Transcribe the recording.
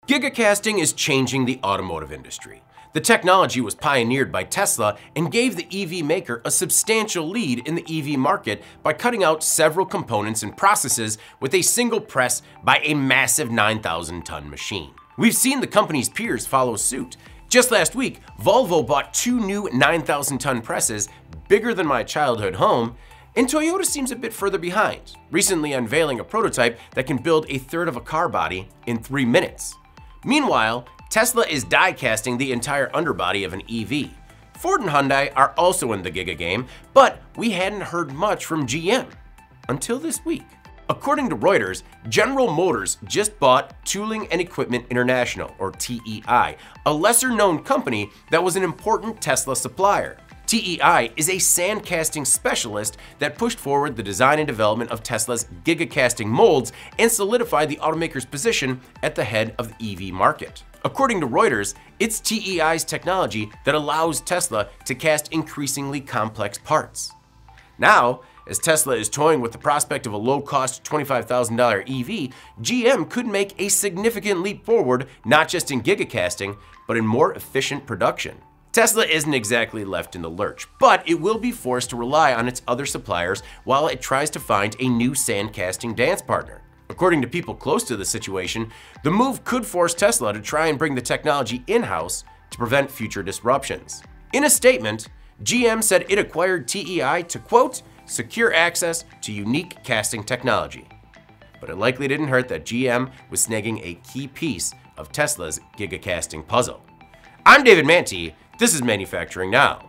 Gigacasting is changing the automotive industry. The technology was pioneered by Tesla and gave the EV maker a substantial lead in the EV market by cutting out several components and processes with a single press by a massive 9,000-ton machine. We've seen the company's peers follow suit. Just last week, Volvo bought 2 new 9,000-ton presses, bigger than my childhood home, and Toyota seems a bit further behind, recently unveiling a prototype that can build a third of a car body in 3 minutes. Meanwhile, Tesla is die casting the entire underbody of an EV. Ford and Hyundai are also in the giga game, but we hadn't heard much from GM until this week. According to Reuters, General Motors just bought Tooling and Equipment International, or TEI, a lesser-known company that was an important Tesla supplier. TEI is a sand casting specialist that pushed forward the design and development of Tesla's gigacasting molds and solidified the automaker's position at the head of the EV market. According to Reuters, it's TEI's technology that allows Tesla to cast increasingly complex parts. Now, as Tesla is toying with the prospect of a low-cost $25,000 EV, GM could make a significant leap forward not just in gigacasting, but in more efficient production. Tesla isn't exactly left in the lurch, but it will be forced to rely on its other suppliers while it tries to find a new sand casting dance partner. According to people close to the situation, the move could force Tesla to try and bring the technology in-house to prevent future disruptions. In a statement, GM said it acquired TEI to, quote, secure access to unique casting technology. But it likely didn't hurt that GM was snagging a key piece of Tesla's gigacasting puzzle. I'm David Manti. This is Manufacturing Now.